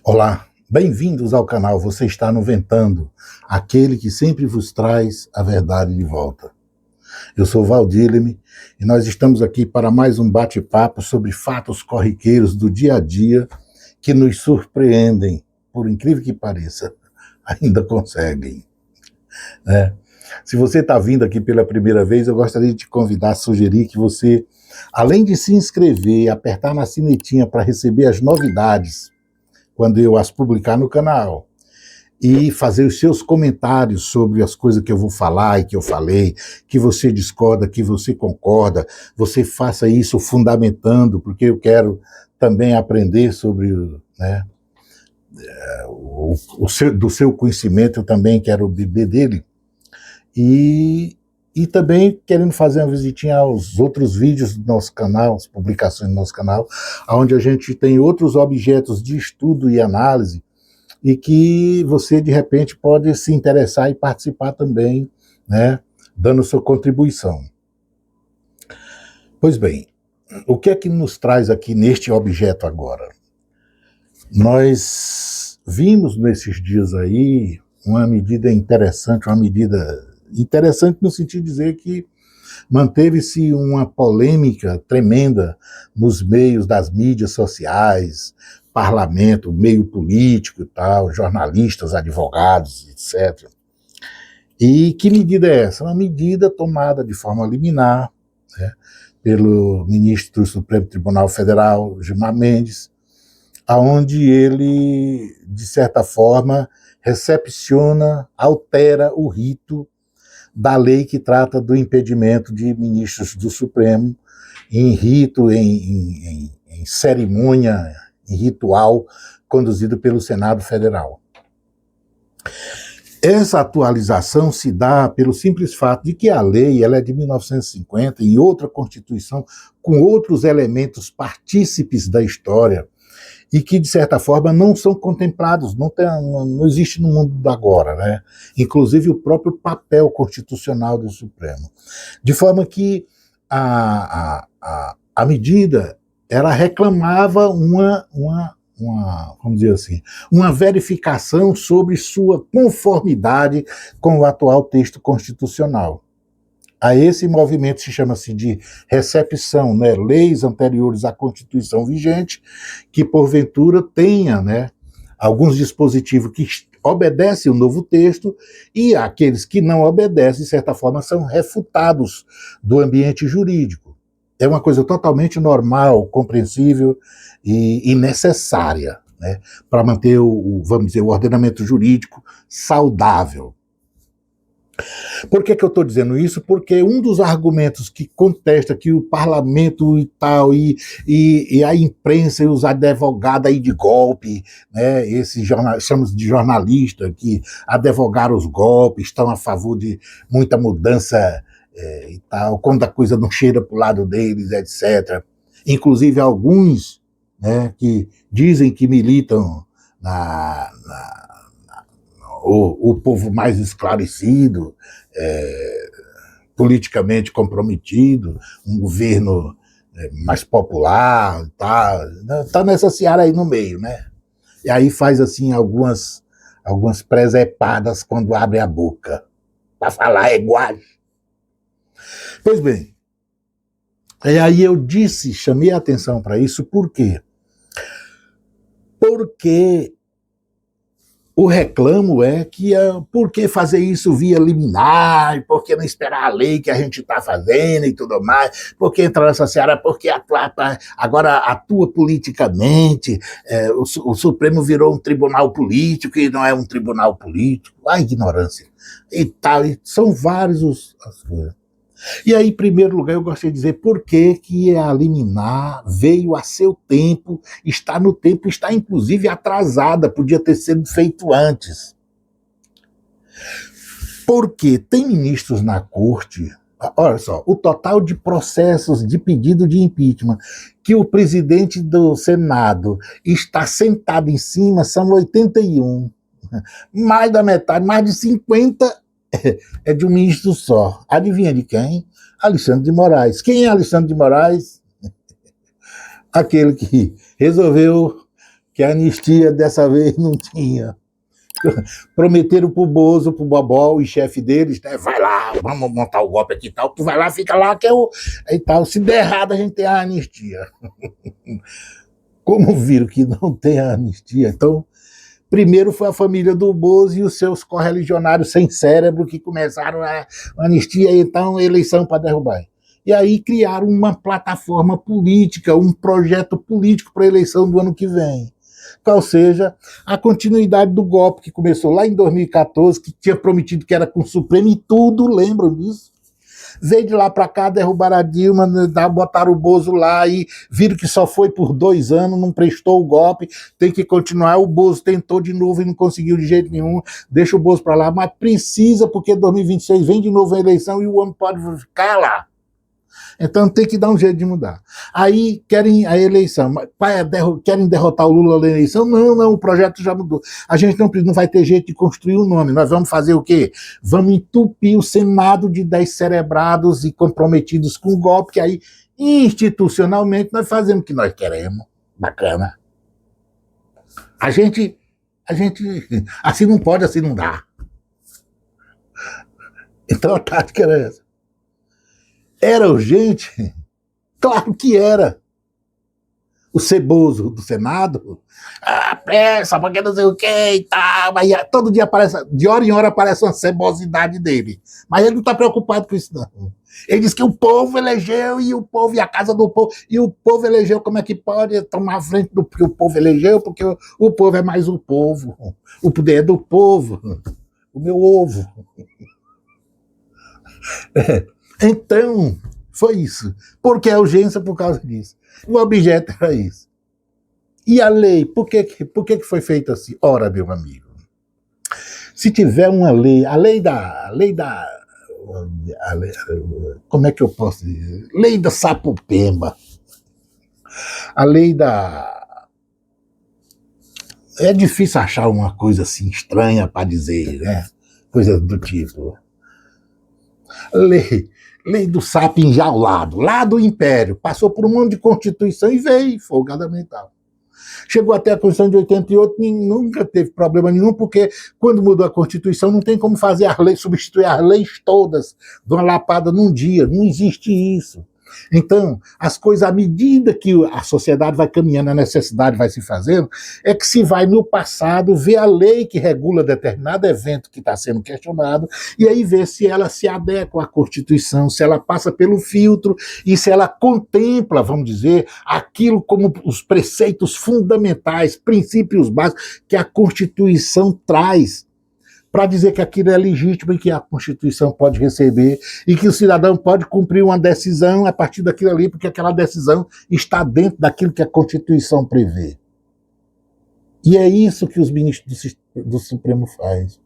Olá, bem-vindos ao canal Você Está no Ventando, aquele que sempre vos traz a verdade de volta. Eu sou Valdileme e nós estamos aqui para mais um bate-papo sobre fatos corriqueiros do dia a dia que nos surpreendem, por incrível que pareça, ainda conseguem, né? Se você está vindo aqui pela primeira vez, eu gostaria de te convidar, sugerir que você, além de se inscrever, apertar na sinetinha para receber as novidades, quando eu as publicar no canal, e fazer os seus comentários sobre as coisas que eu vou falar e que eu falei, que você discorda, que você concorda, você faça isso fundamentando, porque eu quero também aprender sobre, né, do seu conhecimento, eu também quero beber dele, e também querendo fazer uma visitinha aos outros vídeos do nosso canal, as publicações do nosso canal, onde a gente tem outros objetos de estudo e análise, e que você, de repente, pode se interessar e participar também, né, dando sua contribuição. Pois bem, o que é que nos traz aqui neste objeto agora? Nós vimos nesses dias aí uma medida interessante no sentido de dizer que manteve-se uma polêmica tremenda nos meios das mídias sociais, parlamento, meio político e tal, jornalistas, advogados, etc. E que medida é essa? Uma medida tomada de forma liminar, né, pelo ministro do Supremo Tribunal Federal, Gilmar Mendes, aonde ele, de certa forma, recepciona, altera o rito da lei que trata do impedimento de ministros do Supremo em rito, em cerimônia, em ritual conduzido pelo Senado Federal. Essa atualização se dá pelo simples fato de que a lei ela é de 1950, em outra Constituição, com outros elementos partícipes da história, e que, de certa forma, não são contemplados, não existe no mundo agora, né? Inclusive o próprio papel constitucional do Supremo. De forma que a medida, ela reclamava vamos dizer assim, uma verificação sobre sua conformidade com o atual texto constitucional. A esse movimento se chama-se de recepção, né, leis anteriores à Constituição vigente, que porventura tenha, né, alguns dispositivos que obedecem o novo texto, e aqueles que não obedecem, de certa forma, são refutados do ambiente jurídico. É uma coisa totalmente normal, compreensível e necessária, né, para manter vamos dizer, o ordenamento jurídico saudável. Por que eu estou dizendo isso? Porque um dos argumentos que contesta que o parlamento e tal, e a imprensa e os advogados aí de golpe, né, esses chamamos de jornalista, que advogaram os golpes, estão a favor de muita mudança e tal, quando a coisa não cheira para o lado deles, etc. Inclusive alguns, né, que dizem que militam o povo mais esclarecido, politicamente comprometido, um governo mais popular, tá nessa seara aí no meio, né? E aí faz assim algumas presepadas quando abre a boca para falar igual. Pois bem, e aí eu chamei a atenção para isso, por quê? Porque o reclamo é que por que fazer isso via liminar, por que não esperar a lei que a gente está fazendo e tudo mais, por que entrar nessa seara, porque agora atua politicamente, o Supremo virou um tribunal político e não é um tribunal político, a ignorância e tal, e são vários as coisas. E aí, em primeiro lugar, eu gostaria de dizer por que a liminar veio a seu tempo, está no tempo, está inclusive atrasada, podia ter sido feito antes. Porque tem ministros na corte Olha só, o total de processos de pedido de impeachment que o presidente do Senado está sentado em cima são 81. Mais da metade, mais de 50 é de um ministro só. Adivinha de quem? Alexandre de Moraes. Quem é Alexandre de Moraes? Aquele que resolveu que a anistia dessa vez não tinha. Prometeram pro Bozo, pro Bobó, e chefe deles, né? Vai lá, vamos montar o golpe aqui e tal. Tu vai lá, fica lá, que é o. E tal. Se der errado, a gente tem a anistia. Como viram que não tem a anistia? Então, primeiro foi a família do Bozo e os seus correligionários sem cérebro que começaram a anistia, então, eleição para derrubar. E aí criaram uma plataforma política, um projeto político para a eleição do ano que vem. Qual seja a continuidade do golpe que começou lá em 2014, que tinha prometido que era com o Supremo e tudo, lembram disso? Veio de lá para cá, derrubaram a Dilma, botaram o Bozo lá e viram que só foi por 2 anos, não prestou o golpe, tem que continuar. O Bozo tentou de novo e não conseguiu de jeito nenhum, deixa o Bozo para lá, mas precisa, porque 2026 vem de novo a eleição e o homem pode ficar lá. Então tem que dar um jeito de mudar. Aí querem a eleição, querem derrotar o Lula na eleição? Não, o projeto já mudou. A gente não vai ter jeito de construir o nome. Nós vamos fazer o quê? Vamos entupir o Senado de descerebrados e comprometidos com o golpe, que aí institucionalmente nós fazemos o que nós queremos. Bacana. A gente, assim não pode, assim não dá. Então a tática era essa. Era urgente? Claro que era. O ceboso do Senado, pressa, porque não sei o que e tal, mas todo dia aparece, de hora em hora aparece uma cebosidade dele. Mas ele não está preocupado com isso, não. Ele diz que o povo elegeu e o povo e a casa do povo, e o povo elegeu, como é que pode tomar a frente do que o povo elegeu, porque o povo é mais o povo, o poder é do povo, o meu ovo. Então, foi isso. Porque a urgência por causa disso. O objeto era isso. E a lei, por que foi feita assim? Ora, meu amigo, se tiver uma lei, como é que eu posso dizer? Lei da Sapopemba, a lei da... É difícil achar uma coisa assim estranha para dizer, né? Coisa do tipo. Lei do sapo enjaulado, lá do Império, passou por um monte de constituição e veio, folgadamente tal. Chegou até a Constituição de 88, nunca teve problema nenhum, porque quando mudou a Constituição não tem como fazer as leis, substituir as leis todas de uma lapada num dia, não existe isso. Então, as coisas, à medida que a sociedade vai caminhando, a necessidade vai se fazendo, é que se vai no passado ver a lei que regula determinado evento que está sendo questionado, e aí ver se ela se adequa à Constituição, se ela passa pelo filtro, e se ela contempla, vamos dizer, aquilo como os preceitos fundamentais, princípios básicos que a Constituição traz, para dizer que aquilo é legítimo e que a Constituição pode receber e que o cidadão pode cumprir uma decisão a partir daquilo ali, porque aquela decisão está dentro daquilo que a Constituição prevê. E é isso que os ministros do Supremo fazem.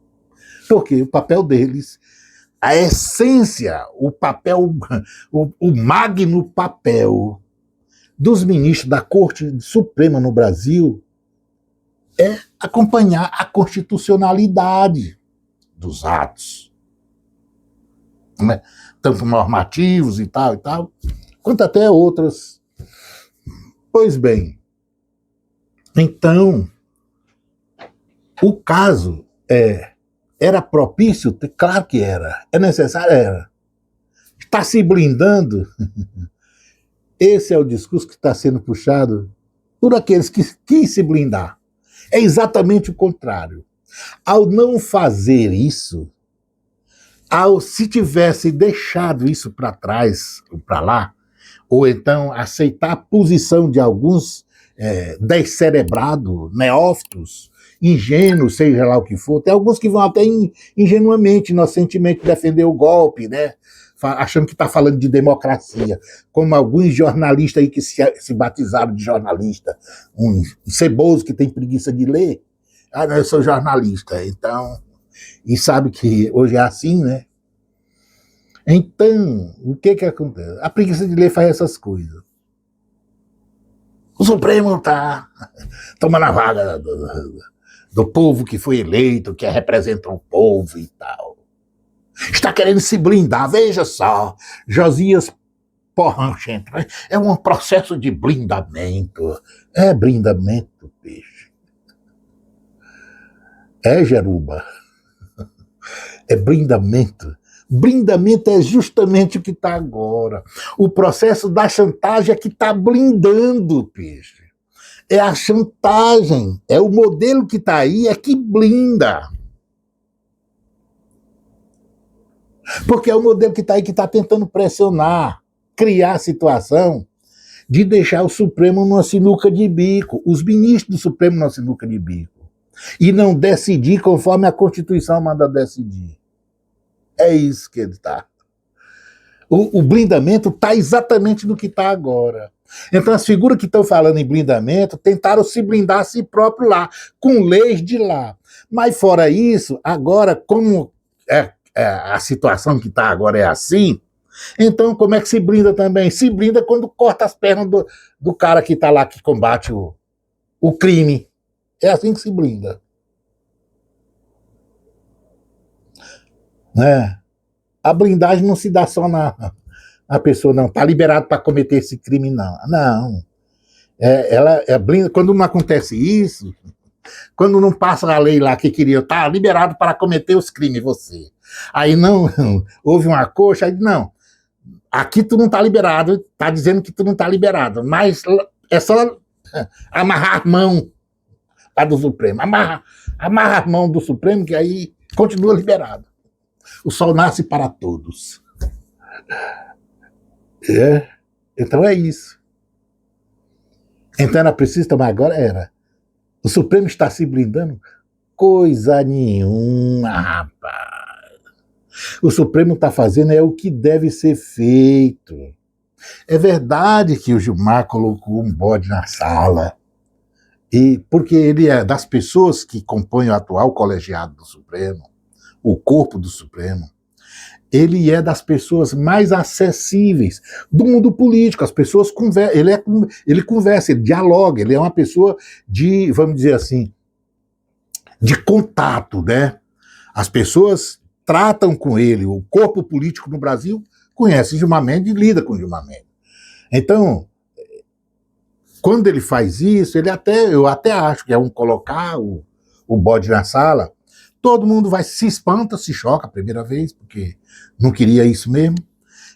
Porque o papel deles, a essência, o papel, o magno papel dos ministros da Corte Suprema no Brasil é acompanhar a constitucionalidade dos atos, né? Tanto normativos e tal, quanto até outras. Pois bem, então, o caso era propício? Claro que era. É necessário? Era. Está se blindando? Esse é o discurso que está sendo puxado por aqueles que quis se blindar. É exatamente o contrário. Ao não fazer isso, se tivesse deixado isso para trás, para lá, ou então aceitar a posição de alguns descerebrados, neófitos, ingênuos, seja lá o que for, tem alguns que vão até ingenuamente, inocentemente defender o golpe, né? Achando que está falando de democracia, como alguns jornalistas aí que se batizaram de jornalista, um ceboso que tem preguiça de ler, não, eu sou jornalista, então, e sabe que hoje é assim, né? Então, o que que acontece? A preguiça de ler faz essas coisas. O Supremo está tomando a vaga do povo que foi eleito, que representa o povo e tal. Está querendo se blindar, veja só. Josias Porranchento, é um processo de blindamento. É blindamento, peixe. É, Jeruba. É blindamento. Blindamento é justamente o que está agora. O processo da chantagem é que está blindando, peixe. É a chantagem, é o modelo que está aí, é que blinda. Porque é o modelo que está aí que está tentando pressionar, criar a situação de deixar o Supremo numa sinuca de bico, os ministros do Supremo numa sinuca de bico, e não decidir conforme a Constituição manda decidir. É isso que ele está. O blindamento está exatamente no que está agora. Então, as figuras que estão falando em blindamento tentaram se blindar a si próprio lá, com leis de lá. Mas, fora isso, agora, como a situação que está agora é assim, então como é que se blinda também? Se blinda quando corta as pernas do cara que está lá, que combate o crime. É assim que se blinda. Né? A blindagem não se dá só na pessoa, não. Está liberado para cometer esse crime, não. Não. Ela blinda. Quando não acontece isso, quando não passa a lei lá que queria, tá liberado para cometer os crimes, você. Aí não, houve uma coxa, aí não. Aqui tu não tá liberado, tá dizendo que tu não tá liberado, mas é só amarrar a mão a do Supremo. Amarra a mão do Supremo, que aí continua liberado. O sol nasce para todos. Então é isso. Então era preciso tomar agora? Era. O Supremo está se blindando? Coisa nenhuma, rapaz. O Supremo está fazendo é o que deve ser feito. É verdade que o Gilmar colocou um bode na sala, porque ele é das pessoas que compõem o atual colegiado do Supremo, o corpo do Supremo, ele é das pessoas mais acessíveis do mundo político. As pessoas conversam, ele conversa, ele dialoga, ele é uma pessoa de, vamos dizer assim, de contato, né? As pessoas tratam com ele, o corpo político no Brasil conhece Gilmar Mendes e lida com Gilmar Mendes. Então, quando ele faz isso, eu até acho que é colocar o bode na sala, todo mundo se espanta, se choca a primeira vez, porque não queria isso mesmo,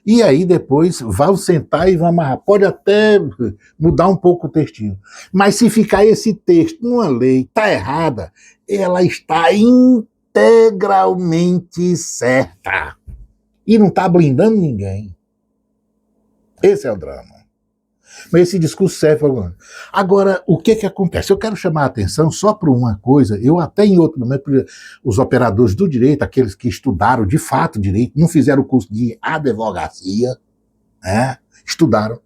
e aí depois vão sentar e vão amarrar. Pode até mudar um pouco o textinho, mas se ficar esse texto numa lei, está errada, ela está integralmente certa. E não está blindando ninguém. Esse é o drama. Mas esse discurso serve para alguma coisa. Agora, o que acontece? Eu quero chamar a atenção só para uma coisa. Eu até em outro momento, os operadores do direito, aqueles que estudaram de fato direito, não fizeram o curso de advocacia, né? Estudaram,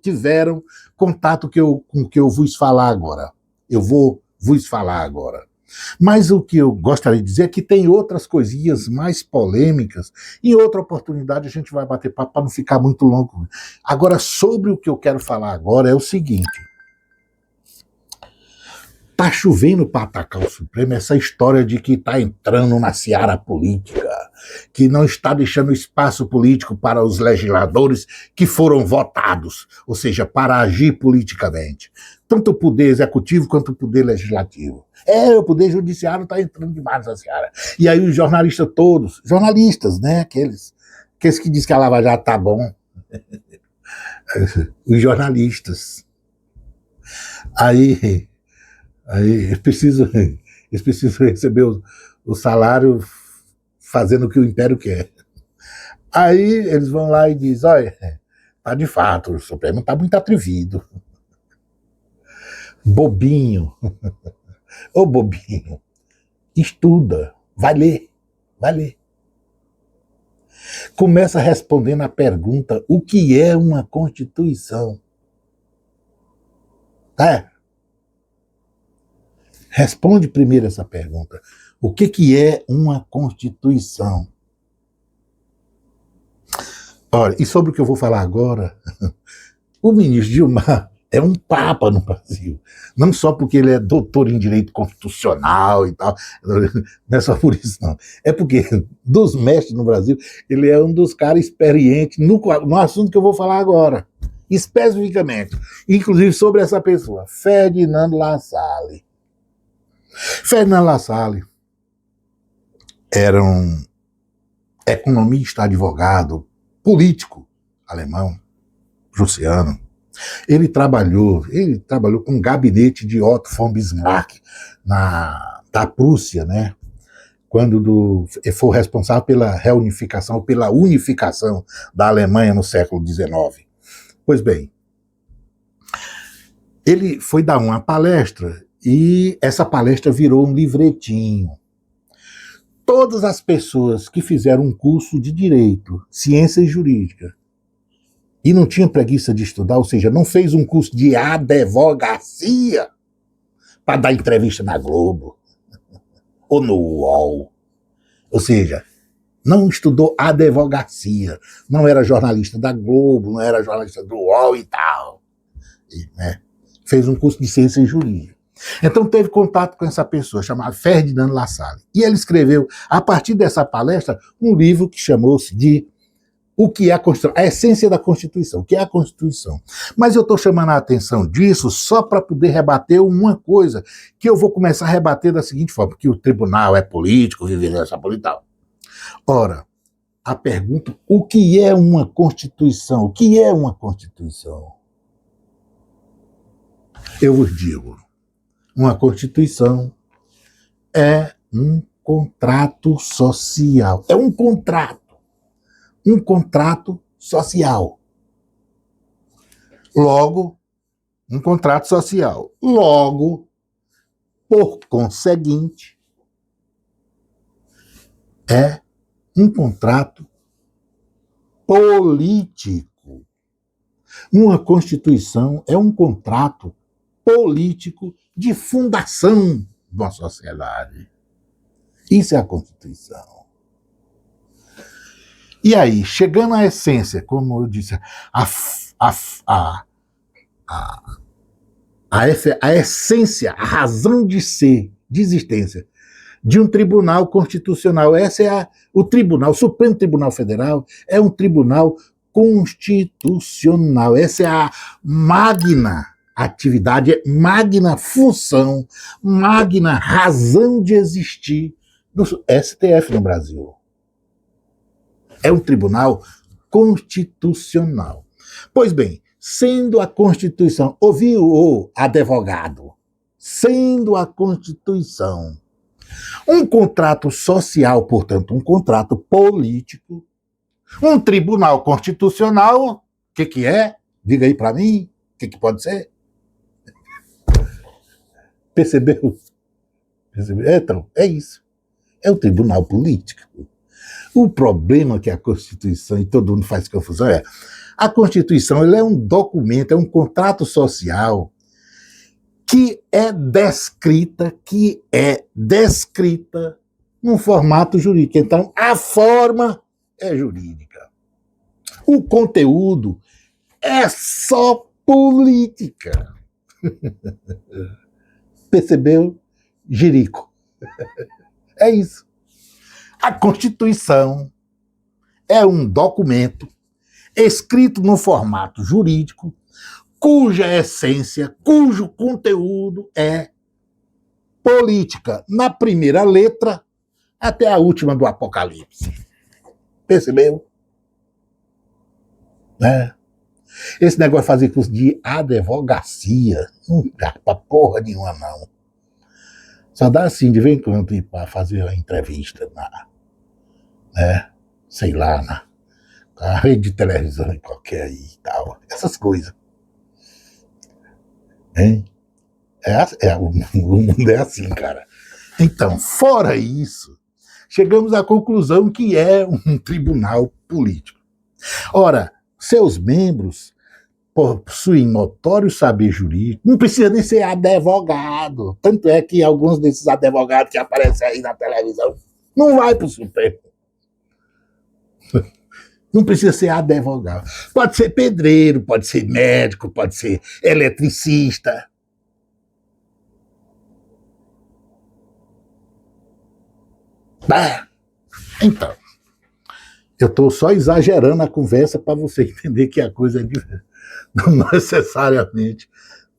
tiveram contato com o que eu vos falar agora. Eu vou vos falar agora. Mas o que eu gostaria de dizer é que tem outras coisinhas mais polêmicas. Em outra oportunidade a gente vai bater papo para não ficar muito longo. Agora, sobre o que eu quero falar agora é o seguinte. Tá chovendo para atacar o Supremo essa história de que está entrando na seara política, que não está deixando espaço político para os legisladores que foram votados, ou seja, para agir politicamente. Tanto o poder executivo quanto o poder legislativo. O poder judiciário está entrando demais nessa seara. E aí os jornalistas todos, jornalistas, né, aqueles que dizem que a Lava Jato tá bom, os jornalistas. Aí eles precisam receber o salário fazendo o que o Império quer. Aí eles vão lá e dizem, olha, tá de fato, o Supremo tá muito atrevido. Bobinho. Ô bobinho, estuda, vai ler. Começa respondendo a pergunta, o que é uma Constituição? Responde primeiro essa pergunta. O que é uma Constituição? Olha, e sobre o que eu vou falar agora, o ministro Gilmar é um papa no Brasil. Não só porque ele é doutor em direito constitucional e tal, não é só por isso, não. É porque, dos mestres no Brasil, ele é um dos caras experientes no assunto que eu vou falar agora. Especificamente. Inclusive sobre essa pessoa, Ferdinand Lassalle. Ferdinand Lassalle era um economista, advogado, político alemão, prussiano. Ele trabalhou com o gabinete de Otto von Bismarck da Prússia, né? Quando foi responsável pela reunificação, pela unificação da Alemanha no século XIX. Pois bem, ele foi dar uma palestra e essa palestra virou um livretinho. Todas as pessoas que fizeram um curso de Direito, Ciência Jurídica, e não tinha preguiça de estudar, ou seja, não fez um curso de advocacia para dar entrevista na Globo ou no UOL. Ou seja, não estudou advocacia, não era jornalista da Globo, não era jornalista do UOL e tal. Né? Fez um curso de ciência jurídica. Então teve contato com essa pessoa, chamada Ferdinand Lassalle. E ele escreveu, a partir dessa palestra, um livro que chamou-se de O que é a Constituição, a essência da Constituição, o que é a Constituição. Mas eu estou chamando a atenção disso só para poder rebater uma coisa, que eu vou começar a rebater da seguinte forma, que o tribunal é político, vive nessa política. Ora, a pergunta, o que é uma Constituição? O que é uma Constituição? Eu vos digo, uma Constituição é um contrato social. É um contrato social. Logo, um contrato social. Logo, por conseguinte, é um contrato político. Uma Constituição é um contrato político de fundação de uma sociedade. Isso é a Constituição. E aí, chegando à essência, como eu disse, a essência, a razão de ser, de existência de um tribunal constitucional. Essa é o tribunal, o Supremo Tribunal Federal é um tribunal constitucional. Essa é a magna atividade, magna função, magna razão de existir do STF no Brasil. É um tribunal constitucional. Pois bem, sendo a Constituição, ouviu o advogado, sendo a Constituição um contrato social, portanto, um contrato político, um tribunal constitucional, o que é? Diga aí para mim, o que pode ser? Percebeu? Então, é isso. É um tribunal político. O problema que a Constituição, e todo mundo faz confusão, é a Constituição ela é um documento, é um contrato social que é descrita num formato jurídico. Então, a forma é jurídica. O conteúdo é só política. Percebeu, Jerico? É isso. A Constituição é um documento escrito no formato jurídico, cuja essência, cujo conteúdo é política, na primeira letra até a última do Apocalipse. Percebeu? Esse negócio de fazer curso de advocacia não dá pra porra nenhuma, não. Só dá assim, de vez em quando, ir para fazer uma entrevista sei lá, na rede de televisão qualquer aí e tal. Essas coisas. Hein? O mundo é assim, cara. Então, fora isso, chegamos à conclusão que é um tribunal político. Ora, seus membros possuem notório saber jurídico, não precisa nem ser advogado. Tanto é que alguns desses advogados que aparecem aí na televisão não vai para o Supremo. Não precisa ser advogado. Pode ser pedreiro, pode ser médico, pode ser eletricista. Então, eu estou só exagerando a conversa para você entender que a coisa não necessariamente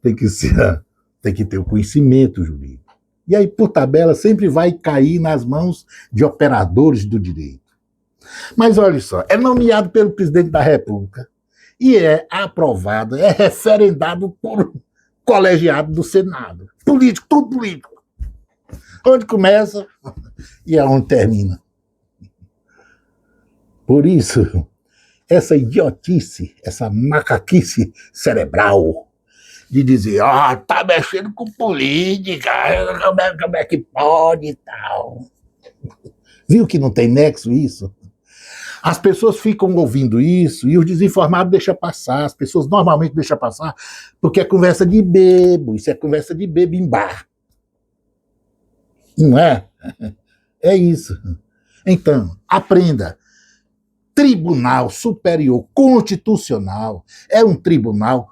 tem que ter o conhecimento jurídico. E aí, por tabela, sempre vai cair nas mãos de operadores do direito. Mas olha só, é nomeado pelo presidente da República e é aprovado, é referendado por colegiado do Senado. Político, tudo político. Onde começa e aonde termina. Por isso, essa idiotice, essa macaquice cerebral de dizer, tá mexendo com política, como é que pode e tal. Viu que não tem nexo isso? As pessoas ficam ouvindo isso e os desinformados deixam passar. As pessoas normalmente deixam passar porque é conversa de bebo. Isso é conversa de bebo em bar. Não é? É isso. Então, aprenda. Tribunal Superior Constitucional é um tribunal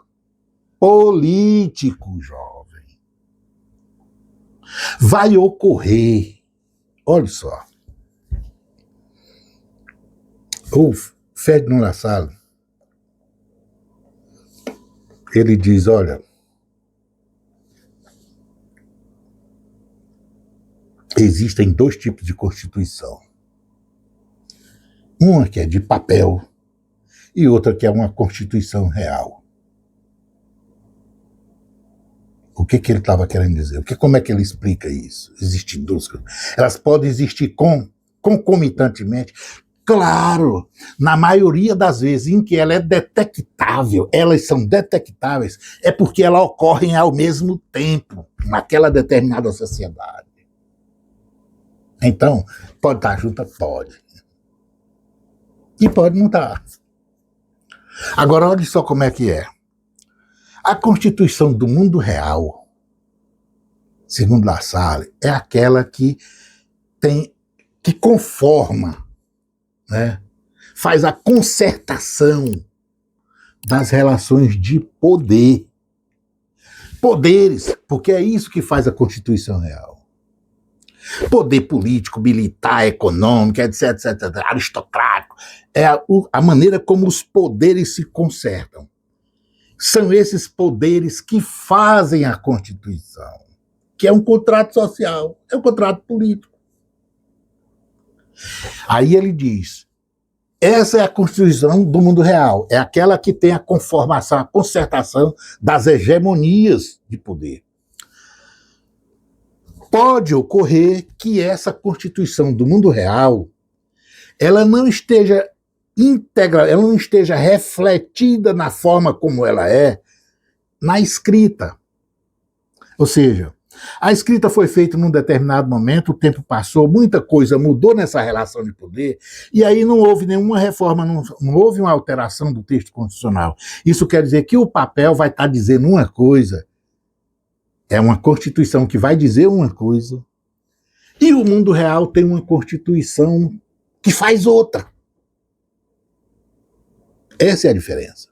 político, jovem. Vai ocorrer, olha só, o Ferdinand Lassalle, ele diz, olha, existem dois tipos de Constituição. Uma que é de papel e outra que é uma Constituição real. O que ele estava querendo dizer? Como é que ele explica isso? Existem duas coisas. Elas podem existir concomitantemente. Claro, na maioria das vezes em que ela é detectável, elas são detectáveis, é porque elas ocorrem ao mesmo tempo naquela determinada sociedade. Então, pode estar junta? Pode. E pode não estar. Agora, olha só como é que é. A Constituição do mundo real, segundo Lassalle, é aquela que conforma, né? Faz a concertação das relações de poder. Poderes, porque é isso que faz a Constituição real. Poder político, militar, econômico, etc, etc, aristocrático, é a maneira como os poderes se concertam. São esses poderes que fazem a Constituição, que é um contrato social, é um contrato político. Aí ele diz, essa é a Constituição do mundo real, é aquela que tem a conformação, a concertação das hegemonias de poder. Pode ocorrer que essa Constituição do mundo real, ela não esteja íntegra, ela não esteja refletida na forma como ela é na escrita. Ou seja, a escrita foi feita num determinado momento, o tempo passou, muita coisa mudou nessa relação de poder, e aí não houve nenhuma reforma, não houve uma alteração do texto constitucional. Isso quer dizer que o papel vai estar dizendo uma coisa, é uma Constituição que vai dizer uma coisa, e o mundo real tem uma Constituição que faz outra. Essa é a diferença.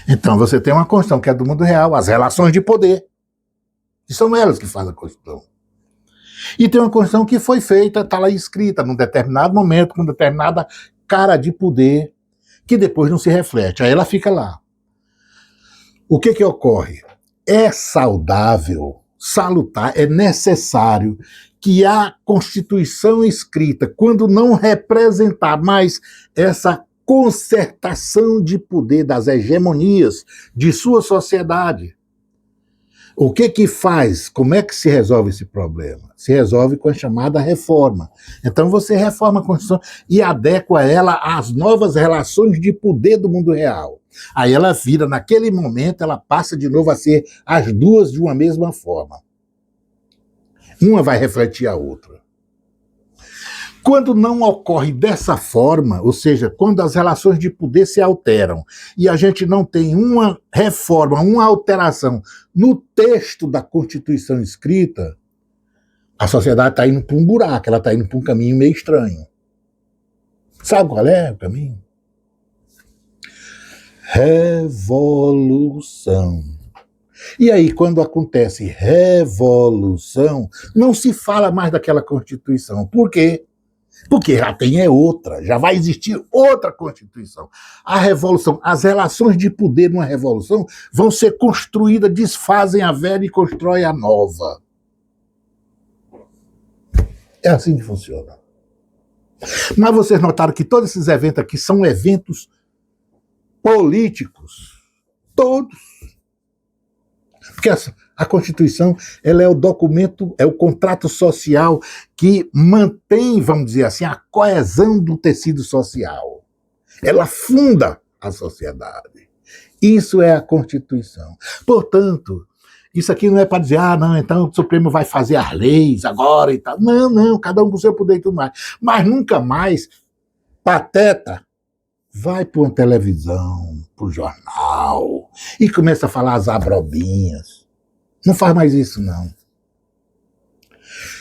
Então você tem uma Constituição que é do mundo real, as relações de poder, que são elas que fazem a Constituição. E tem uma Constituição que foi feita, está lá escrita, num determinado momento, com determinada cara de poder, que depois não se reflete, aí ela fica lá. O que ocorre? É saudável, salutar, é necessário que a Constituição escrita, quando não representar mais essa concertação de poder das hegemonias de sua sociedade. O que faz? Como é que se resolve esse problema? Se resolve com a chamada reforma. Então você reforma a Constituição e adequa ela às novas relações de poder do mundo real. Aí ela vira, naquele momento, ela passa de novo a ser as duas de uma mesma forma. Uma vai refletir a outra. Quando não ocorre dessa forma, ou seja, quando as relações de poder se alteram e a gente não tem uma reforma, uma alteração no texto da Constituição escrita, a sociedade está indo para um buraco, ela está indo para um caminho meio estranho. Sabe qual é o caminho? Revolução. E aí, quando acontece revolução, não se fala mais daquela Constituição. Por quê? Porque já tem outra, já vai existir outra Constituição. A revolução, as relações de poder numa revolução vão ser construídas, desfazem a velha e constroem a nova. É assim que funciona. Mas vocês notaram que todos esses eventos aqui são eventos políticos. Todos. Porque a Constituição, ela é o documento, é o contrato social que mantém, vamos dizer assim, a coesão do tecido social. Ela funda a sociedade. Isso é a Constituição. Portanto, isso aqui não é para dizer, não, então o Supremo vai fazer as leis agora e tal. Não, cada um com o seu poder e tudo mais. Mas nunca mais, pateta, vai para uma televisão, para o jornal, e começa a falar as abrobinhas. Não faz mais isso, não.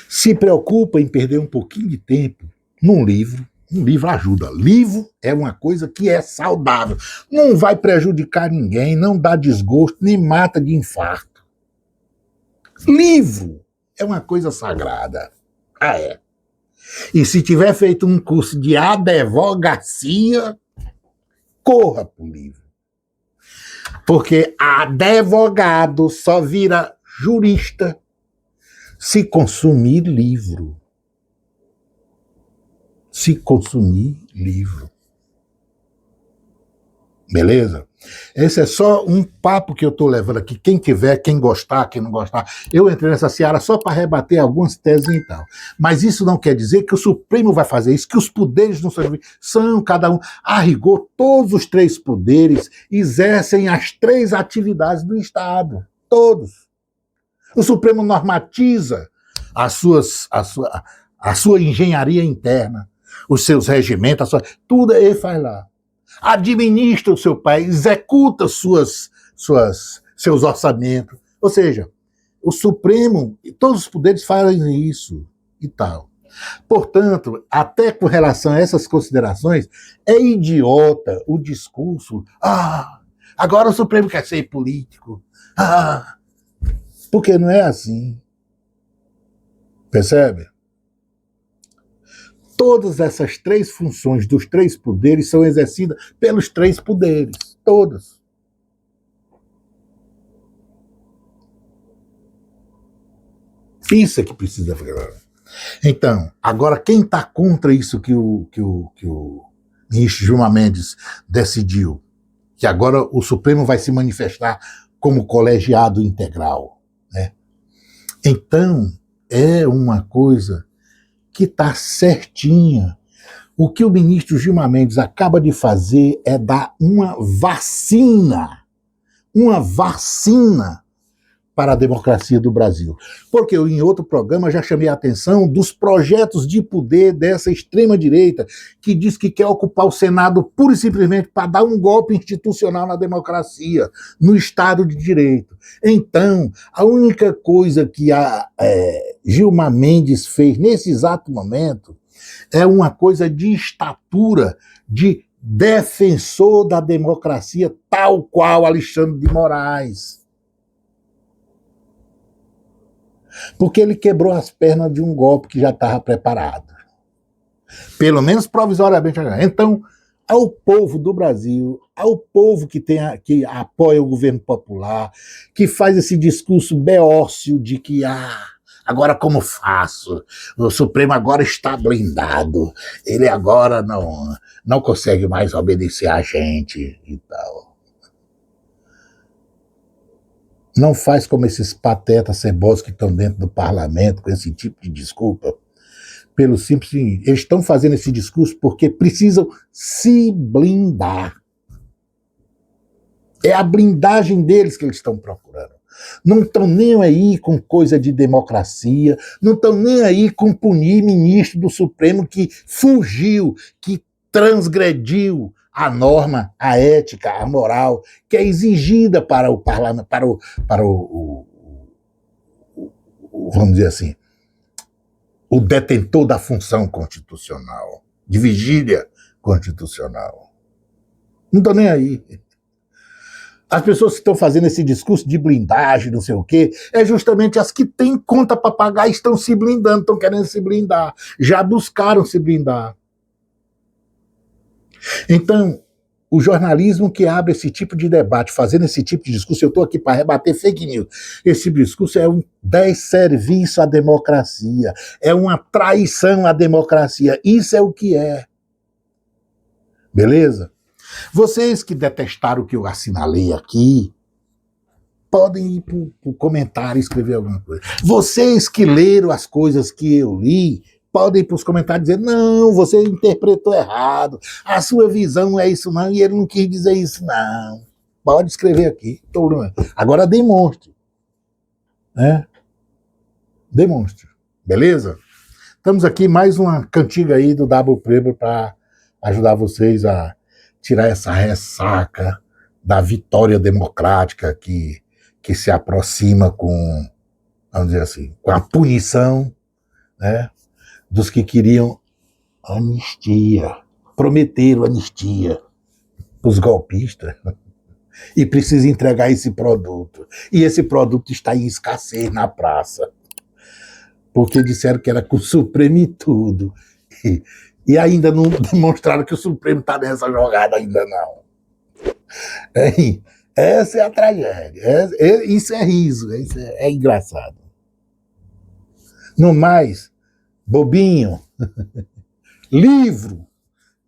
Se preocupa em perder um pouquinho de tempo num livro. Um livro ajuda. Livro é uma coisa que é saudável. Não vai prejudicar ninguém, não dá desgosto, nem mata de infarto. Livro é uma coisa sagrada. É. E se tiver feito um curso de advocacia, corra para o livro. Porque advogado só vira jurista se consumir livro. Se consumir livro. Beleza? Esse é só um papo que eu estou levando aqui. Quem tiver, quem gostar, quem não gostar. Eu entrei nessa seara só para rebater algumas teses e tal. Mas isso não quer dizer que o Supremo vai fazer isso, que os poderes não são cada um. A rigor, todos os três poderes exercem as três atividades do Estado. Todos. O Supremo normatiza a sua engenharia interna, os seus regimentos, tudo ele faz lá. Administra o seu país, executa seus orçamentos. Ou seja, o Supremo, todos os poderes fazem isso e tal. Portanto, até com relação a essas considerações, é idiota o discurso. Agora o Supremo quer ser político. Porque não é assim. Percebe? Todas essas três funções dos três poderes são exercidas pelos três poderes. Todas. Isso é que precisa falar. Então, agora quem está contra isso que o ministro Gilmar Mendes decidiu? Que agora o Supremo vai se manifestar como colegiado integral. Né? Então, é uma coisa que está certinha. O que o ministro Gilmar Mendes acaba de fazer é dar uma vacina para a democracia do Brasil. Porque eu, em outro programa, já chamei a atenção dos projetos de poder dessa extrema-direita, que diz que quer ocupar o Senado pura e simplesmente para dar um golpe institucional na democracia, no Estado de Direito. Então, a única coisa que a Gilmar Mendes fez nesse exato momento é uma coisa de estatura, de defensor da democracia, tal qual Alexandre de Moraes. Porque ele quebrou as pernas de um golpe que já estava preparado. Pelo menos provisoriamente. Então, ao povo do Brasil, ao povo que apoia o governo popular, que faz esse discurso beócio de que, agora como faço? O Supremo agora está blindado, ele agora não consegue mais obedecer a gente e tal. Não faz como esses patetas cebosos que estão dentro do parlamento com esse tipo de desculpa. Pelo simples seguinte, eles estão fazendo esse discurso porque precisam se blindar. É a blindagem deles que eles estão procurando. Não estão nem aí com coisa de democracia, não estão nem aí com punir ministro do Supremo que fugiu, que transgrediu a norma, a ética, a moral que é exigida para o parlamento, vamos dizer assim, o detentor da função constitucional, de vigília constitucional. Não estão nem aí. As pessoas que estão fazendo esse discurso de blindagem, não sei o quê, é justamente as que têm conta para pagar e estão se blindando, estão querendo se blindar. Já buscaram se blindar. Então, o jornalismo que abre esse tipo de debate, fazendo esse tipo de discurso, eu estou aqui para rebater fake news. Esse discurso é um desserviço à democracia, é uma traição à democracia. Isso é o que é. Beleza? Vocês que detestaram o que eu assinalei aqui, podem ir para o comentário e escrever alguma coisa. Vocês que leram as coisas que eu li, podem ir para os comentários dizer, não, você interpretou errado, a sua visão não é isso não, e ele não quis dizer isso não. Pode escrever aqui. Agora demonstre. Né? Demonstre. Beleza? Estamos aqui, mais uma cantiga aí do Double Preber para ajudar vocês a tirar essa ressaca da vitória democrática que se aproxima com, vamos dizer assim, com a punição, né, dos que queriam anistia, prometeram anistia para os golpistas e precisa entregar esse produto. E esse produto está em escassez na praça, porque disseram que era com o Supremo e tudo. E ainda não demonstraram que o Supremo está nessa jogada, ainda não. Essa é a tragédia. Isso é riso, isso é engraçado. No mais, bobinho, livro,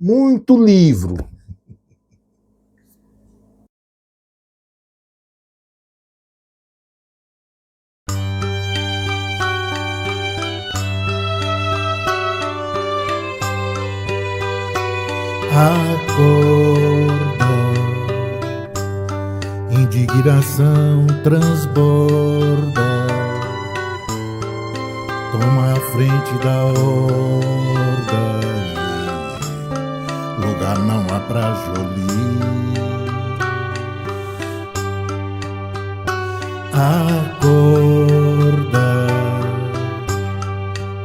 muito livro. Acorda, indignação transborda, toma a frente da horda, lugar não há pra Jolie. Acorda,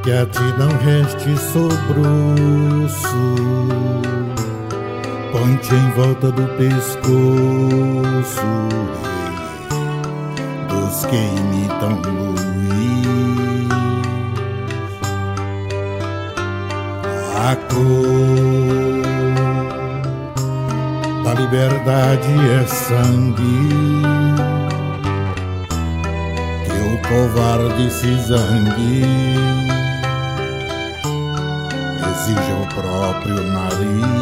que a ti não reste sobruço, ponte em volta do pescoço dos que imitam Luís. A cor da liberdade é sangue, que o covarde se zangue, exige o próprio nariz.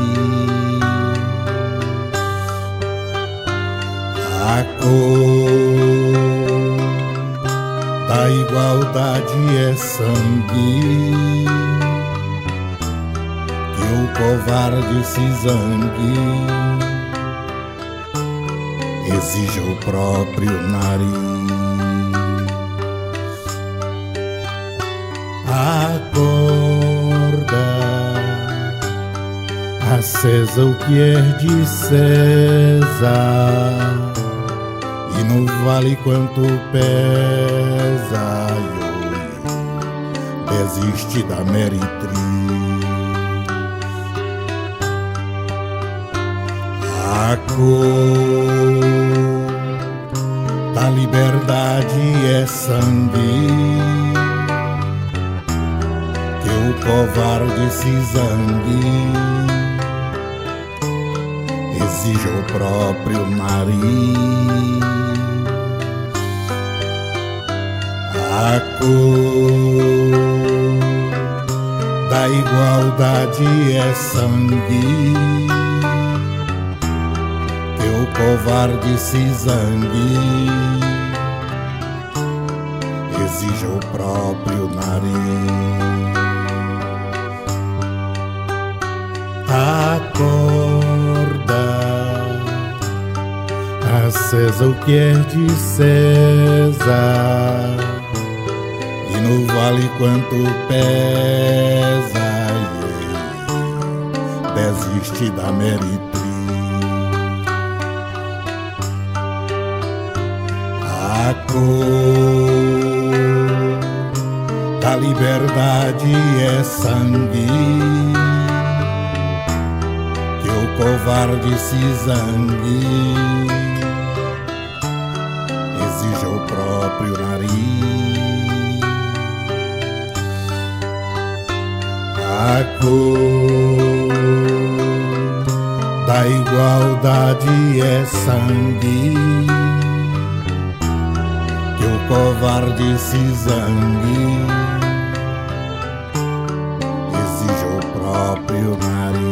A cor da igualdade é sangue, que o covarde se zangue, exige o próprio nariz. Acorda, a César o que é de César, e no vale quanto pesa, desiste da meretriz. A cor da liberdade é sangue, que o covarde se zangue, exige o próprio nariz. A cor da igualdade é sangue, que o covarde se zangue, exige o próprio nariz. Acorda, a César o que é de César, e no vale quanto pesa, desiste da meretriz. A cor da liberdade é sangue, que o covarde se zangue, exige o próprio nariz. A cor da igualdade é sangue, que o covarde se zangue, exige o próprio nariz.